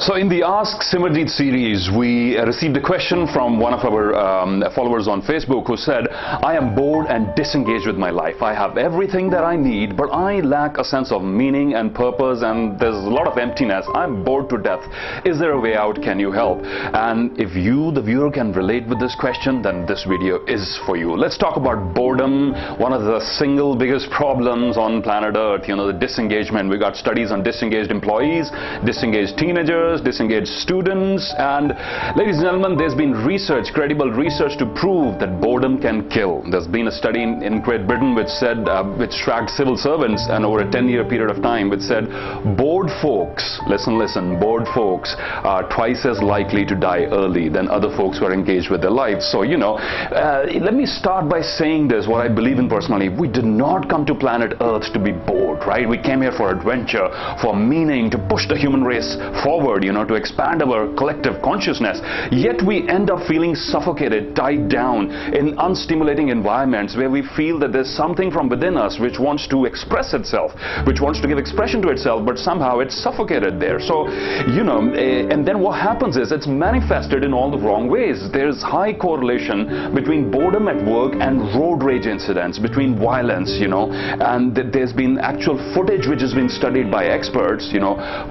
So in the Ask Simerjeet series, we received a question from one of our followers on Facebook who said, I am bored and disengaged with my life. I have everything that I need, but I lack a sense of meaning and purpose, and there's a lot of emptiness. I'm bored to death. Is there a way out? Can you help? And if you, the viewer, can relate with this question, then this video is for you. Let's talk about boredom, one of the single biggest problems on planet Earth, the disengagement. We got studies on disengaged employees, disengaged teenagers, disengaged students, and ladies and gentlemen, there's been research, credible research, to prove that boredom can kill. There's been a study in Great Britain which said, which tracked civil servants and over a 10-year period of time, which said bored folks, listen, bored folks are twice as likely to die early than other folks who are engaged with their lives. So, let me start by saying this, what I believe in personally. We did not come to planet Earth to be bored, right? We came here for adventure, for meaning, to push the human race forward, to expand our collective consciousness. Yet we end up feeling suffocated, tied down in unstimulating environments where we feel that there's something from within us which wants to express itself, which wants to give expression to itself, but somehow it's suffocated there. So, and then what happens is it's manifested in all the wrong ways. There's high correlation between boredom at work and road rage incidents, between violence, and there's been actual footage which has been studied by experts.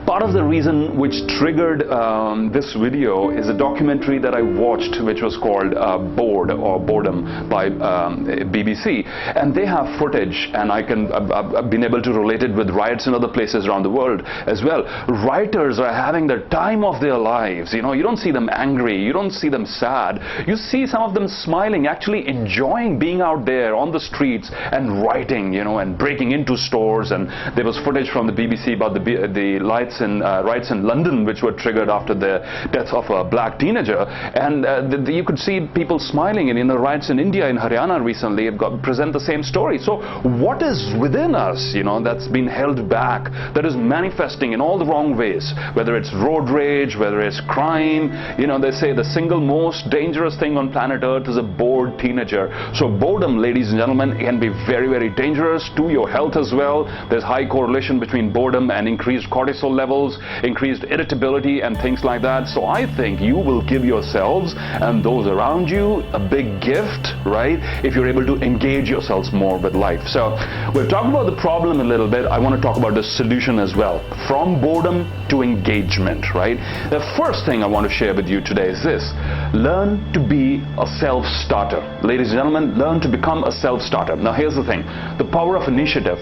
Part of the reason which triggered this video is a documentary that I watched which was called Boredom by BBC, and they have footage, and I've been able to relate it with riots in other places around the world as well. Rioters are having the time of their lives. You don't see them angry, you don't see them sad, you see some of them smiling, actually enjoying being out there on the streets and rioting, and breaking into stores. And there was footage from the BBC about the riots in London which were triggered after the death of a black teenager, and you could see people smiling. And in the riots in India, in Haryana recently, have present the same story. So what is within us, that's been held back, that is manifesting in all the wrong ways, whether it's road rage, whether it's crime. They say the single most dangerous thing on planet Earth is a bored teenager. So boredom, ladies and gentlemen, can be very, very dangerous to your health as well. There's high correlation between boredom and increased cortisol levels, increased irritability, and things like that. So I think you will give yourselves and those around you a big gift, right, if you're able to engage yourselves more with life. So we've talked about the problem a little bit. I want to talk about the solution as well. From boredom to engagement, right? The first thing I want to share with you today is this: learn to be a self-starter. Ladies and gentlemen, learn to become a self-starter. Now here's the thing, the power of initiative.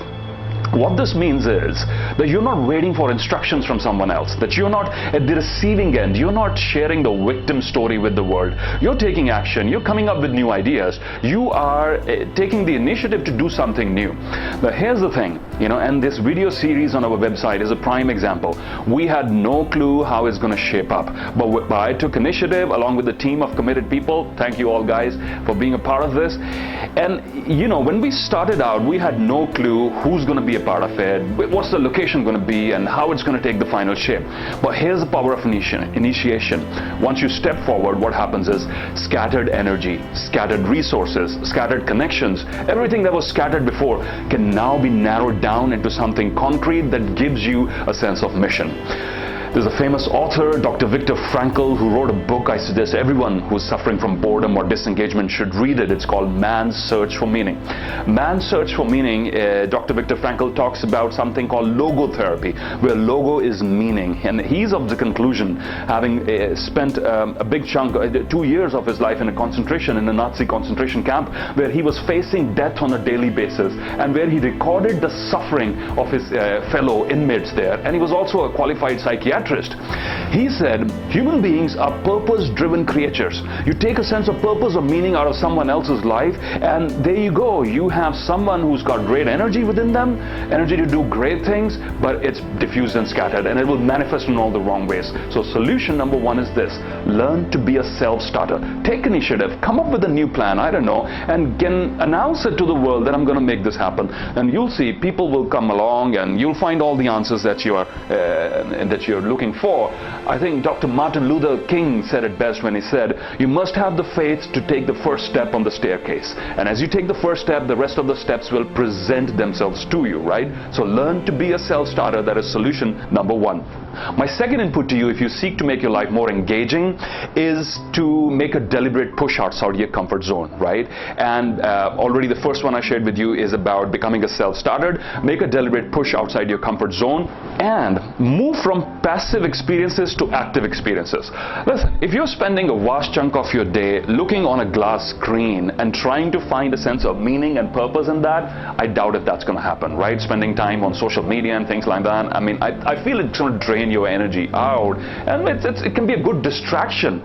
What this means is that you're not waiting for instructions from someone else, that you're not at the receiving end, you're not sharing the victim story with the world. You're taking action, you're coming up with new ideas, you are taking the initiative to do something new. But here's the thing, and this video series on our website is a prime example. We had no clue how it's going to shape up, but I took initiative along with a team of committed people. Thank you all guys for being a part of this. And when we started out, we had no clue who's going to be a part of it, what's the location going to be, and how it's going to take the final shape. But here's the power of initiation. Once you step forward, what happens is scattered energy, scattered resources, scattered connections, everything that was scattered before can now be narrowed down into something concrete that gives you a sense of mission. There's a famous author, Dr. Viktor Frankl, who wrote a book I suggest everyone who's suffering from boredom or disengagement should read it. It's called Man's Search for Meaning. Man's Search for Meaning, Dr. Viktor Frankl talks about something called logotherapy, where logo is meaning. And he's of the conclusion, having spent a big chunk, 2 years of his life in a Nazi concentration camp, where he was facing death on a daily basis, and where he recorded the suffering of his fellow inmates there. And he was also a qualified psychiatrist. psychiatrist. He said, human beings are purpose-driven creatures. You take a sense of purpose or meaning out of someone else's life, and there you go. You have someone who's got great energy within them, energy to do great things, but it's diffused and scattered, and it will manifest in all the wrong ways. So solution number one is this: learn to be a self-starter. Take initiative, come up with a new plan, I don't know, and can announce it to the world that I'm going to make this happen. And you'll see people will come along, and you'll find all the answers that you're looking for. I think Dr. Martin Luther King said it best when he said, you must have the faith to take the first step on the staircase. And as you take the first step, the rest of the steps will present themselves to you, right? So learn to be a self-starter. That is solution number one. My second input to you, if you seek to make your life more engaging, is to make a deliberate push outside your comfort zone, right? And already the first one I shared with you is about becoming a self-starter. Make a deliberate push outside your comfort zone and move from passive experiences to active experiences. Listen, if you're spending a vast chunk of your day looking on a glass screen and trying to find a sense of meaning and purpose in that, I doubt if that's going to happen, right? Spending time on social media and things like that, I mean, I feel it's going to drain your energy out, and it can be a good distraction.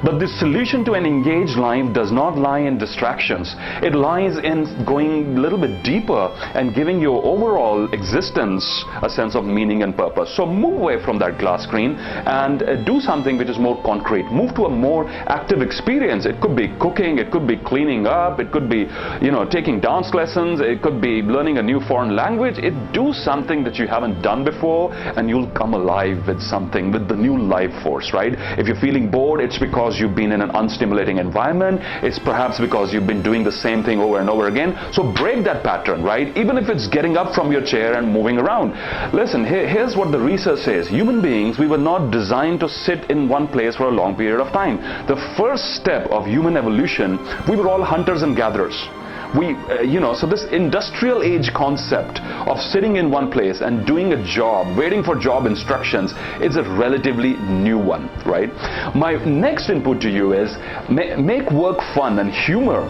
But the solution to an engaged life does not lie in distractions. It lies in going a little bit deeper and giving your overall existence a sense of meaning and purpose. So move away from that glass screen and do something which is more concrete. Move to a more active experience. It could be cooking, it could be cleaning up, it could be, you know, taking dance lessons, it could be learning a new foreign language. Do something that you haven't done before, and you'll come alive with something, with the new life force, right? If you're feeling bored, it's because you've been in an unstimulating environment. It's perhaps because you've been doing the same thing over and over again. So break that pattern, right? Even if it's getting up from your chair and moving around. Listen, here's what the research says. Human beings, we were not designed to sit in one place for a long period of time. The first step of human evolution, we were all hunters and gatherers. So this industrial age concept of sitting in one place and doing a job, waiting for job instructions, is a relatively new one, right? My next input to you is make work fun and humor.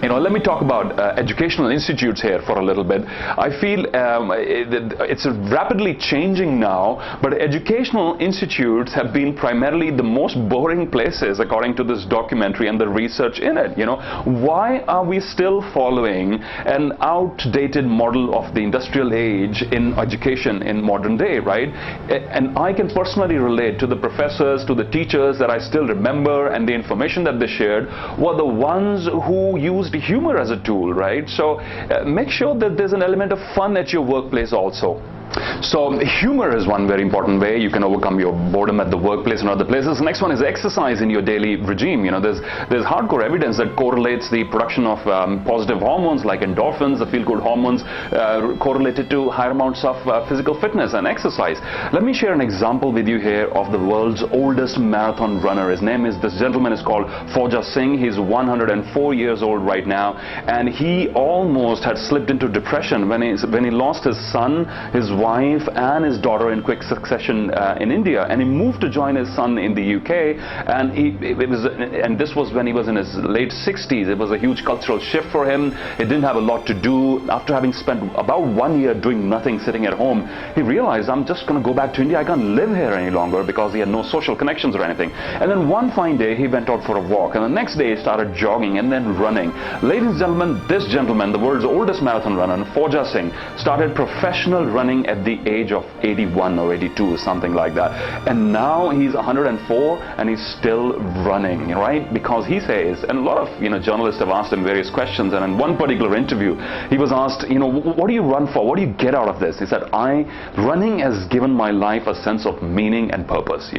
You know, let me talk about educational institutes here for a little bit. I feel it's rapidly changing now, but educational institutes have been primarily the most boring places according to this documentary and the research in it. You know, why are we still following an outdated model of the industrial age in education in modern day, right? And I can personally relate to the professors, to the teachers that I still remember, and the information that they shared were the ones who used humor as a tool, right? So make sure that there's an element of fun at your workplace also. So humor is one very important way you can overcome your boredom at the workplace and other places. The next one is exercise in your daily regime. You know, there's hardcore evidence that correlates the production of positive hormones like endorphins, the feel-good hormones, correlated to higher amounts of physical fitness and exercise. Let me share an example with you here of the world's oldest marathon runner. This gentleman is called Simerjeet Singh. He's 104 years old right now, and he almost had slipped into depression when he lost his son, his wife and his daughter in quick succession in India, and he moved to join his son in the UK, and this was when he was in his late 60s. It was a huge cultural shift for him. He didn't have a lot to do. After having spent about 1 year doing nothing, sitting at home, he realized, I'm just going to go back to India. I can't live here any longer, because he had no social connections or anything. And then one fine day he went out for a walk, and the next day he started jogging and then running. Ladies and gentlemen, this gentleman, the world's oldest marathon runner, Simerjeet Singh, started professional running at the age of 81 or 82, something like that, and now he's 104 and he's still running, right? Because he says, and a lot of journalists have asked him various questions, and in one particular interview he was asked, what do you run for? What do you get out of this? He said, running has given my life a sense of meaning and purpose.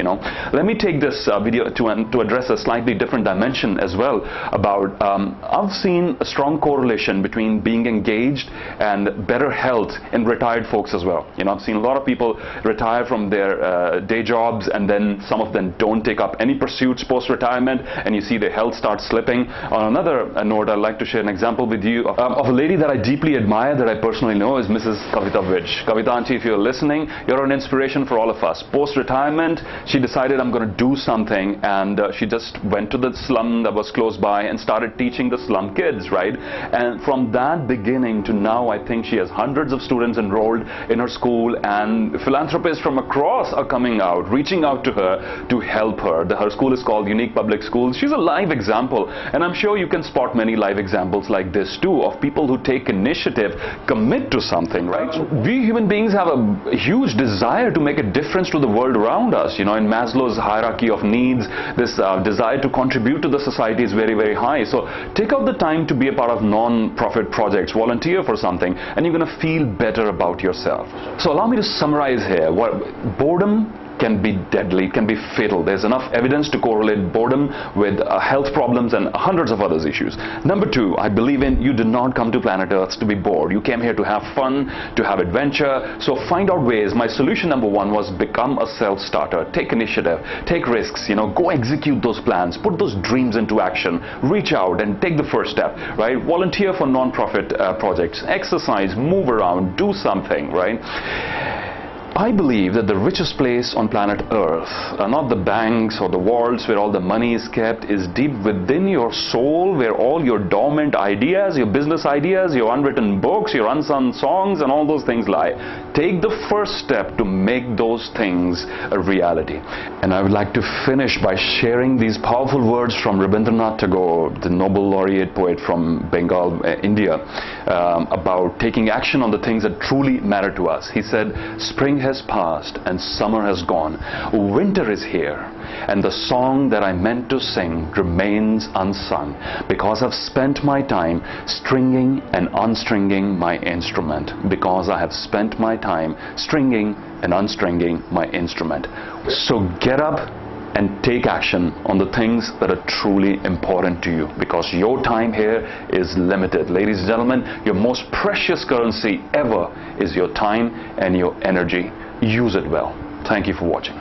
Let me take this video to address a slightly different dimension as well about I've seen a strong correlation between being engaged and better health in retired folks as well. I've seen a lot of people retire from their day jobs, and then some of them don't take up any pursuits post-retirement, and you see their health start slipping. On another note, I'd like to share an example with you of a lady that I deeply admire, that I personally know, is Mrs. Kavita Vij. Kavita auntie, if you're listening, you're an inspiration for all of us. Post-retirement, she decided, I'm going to do something, and she just went to the slum that was close by and started teaching the slum kids, right? And from that beginning to now, I think she has hundreds of students enrolled in her school, and philanthropists from across are coming out, reaching out to her to help her. Her school is called Unique Public Schools. She's a live example, and I'm sure you can spot many live examples like this too, of people who take initiative, commit to something, right? We human beings have a huge desire to make a difference to the world around us. You know, in Maslow's hierarchy of needs, this desire to contribute to the society is very, very high. So take out the time to be a part of non-profit projects, volunteer for something, and you're going to feel better about yourself. So allow me to summarize here. Boredom can be deadly, it can be fatal. There's enough evidence to correlate boredom with health problems and hundreds of other issues. Number two, I believe in you did not come to planet Earth to be bored. You came here to have fun, to have adventure. So find out ways. My solution number one was become a self-starter. Take initiative, take risks, you know, go execute those plans, put those dreams into action, reach out and take the first step, right? Volunteer for non-profit projects, exercise, move around, do something, right? I believe that the richest place on planet Earth are not the banks or the vaults where all the money is kept, is deep within your soul, where all your dormant ideas, your business ideas, your unwritten books, your unsung songs and all those things lie. Take the first step to make those things a reality. And I would like to finish by sharing these powerful words from Rabindranath Tagore, the Nobel laureate poet from Bengal, India, about taking action on the things that truly matter to us. He said, "Spring has passed and summer has gone. Winter is here, and the song that I meant to sing remains unsung because I've spent my time stringing and unstringing my instrument. Because I have spent my time stringing and unstringing my instrument." So get up and take action on the things that are truly important to you, because your time here is limited. Ladies and gentlemen, your most precious currency ever is your time and your energy. Use it well. Thank you for watching.